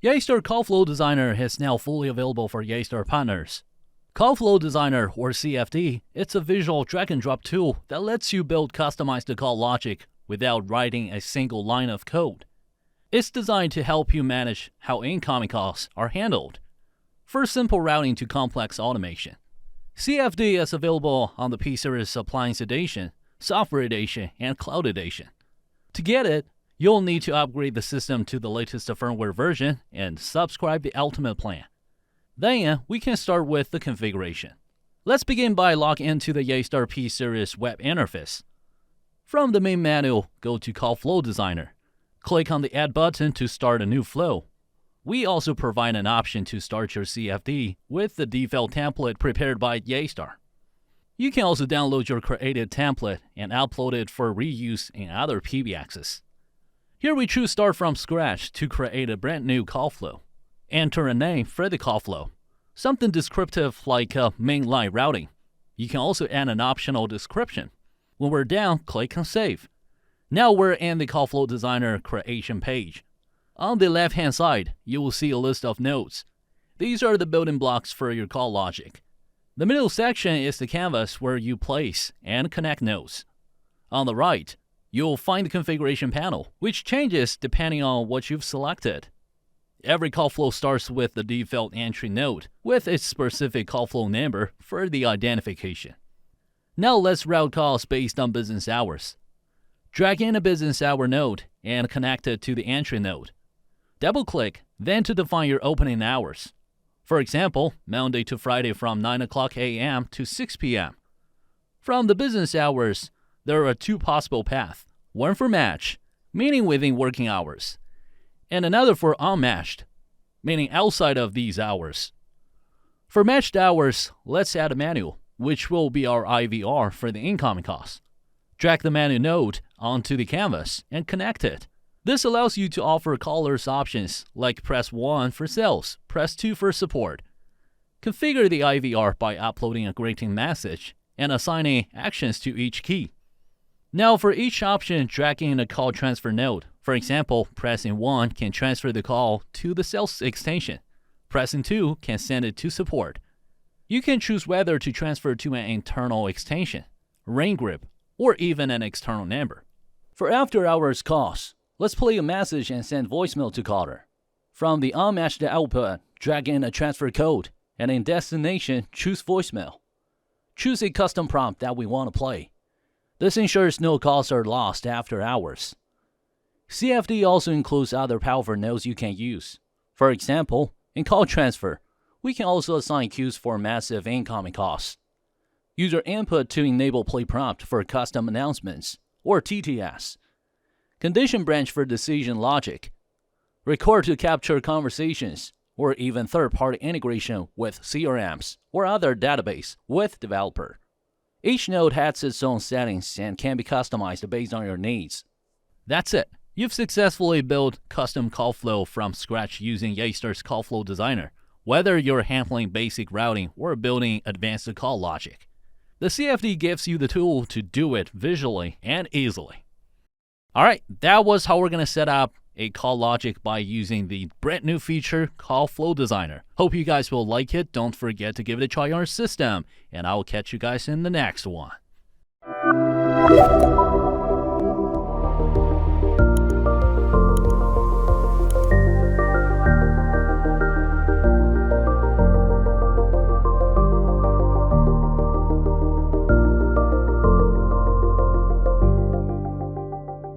Yeastar Call Flow Designer is now fully available for Yeastar partners. Call Flow Designer, or CFD, it's a visual drag-and-drop tool that lets you build customized call logic without writing a single line of code. It's designed to help you manage how incoming calls are handled, from simple routing to complex automation. CFD is available on the P-Series Appliance Edition, Software Edition, and Cloud Edition. To get it, you'll need to upgrade the system to the latest firmware version and subscribe the Ultimate plan. Then, we can start with the configuration. Let's begin by logging into the Yeastar P-Series web interface. From the main menu, go to Call Flow Designer. Click on the Add button to start a new flow. We also provide an option to start your CFD with the default template prepared by Yeastar. You can also download your created template and upload it for reuse in other PBXs. Here we choose Start from Scratch to create a brand new call flow. Enter a name for the call flow, something descriptive like mainline routing. You can also add an optional description. When we're done, click on Save. Now we're in the Call Flow Designer creation page. On the left-hand side, you will see a list of nodes. These are the building blocks for your call logic. The middle section is the canvas where you place and connect nodes. On the right, you'll find the configuration panel, which changes depending on what you've selected. Every call flow starts with the default entry node, with its specific call flow number for the identification. Now let's route calls based on business hours. Drag in a business hour node and connect it to the entry node. Double-click, then to define your opening hours. For example, Monday to Friday from 9 o'clock a.m. to 6 p.m. From the business hours, there are two possible paths. One for match, meaning within working hours, and another for unmatched, meaning outside of these hours. For matched hours, let's add a menu, which will be our IVR for the incoming calls. Drag the menu node onto the canvas and connect it. This allows you to offer callers options like press 1 for sales, press 2 for support. Configure the IVR by uploading a greeting message and assigning actions to each key. Now for each option, drag in a call transfer node. For example, pressing 1 can transfer the call to the sales extension. Pressing 2 can send it to support. You can choose whether to transfer to an internal extension, ring grip, or even an external number. For after-hours calls, let's play a message and send voicemail to caller. From the unmatched output, drag in a transfer code, and in destination, choose voicemail. Choose a custom prompt that we want to play. This ensures no calls are lost after hours. CFD also includes other powerful nodes you can use. For example, in call transfer, we can also assign queues for massive incoming calls. User input to enable play prompt for custom announcements, or TTS. Condition branch for decision logic. Record to capture conversations, or even third-party integration with CRMs or other database with developer. Each node has its own settings and can be customized based on your needs. That's it. You've successfully built custom call flow from scratch using Yeastar's Call Flow Designer, whether you're handling basic routing or building advanced call logic. The CFD gives you the tool to do it visually and easily. Alright, that was how we're going to set up a call logic by using the brand new feature Call Flow Designer. Hope you guys will like it. Don't forget to give it a try on your system, and I will catch you guys in the next one.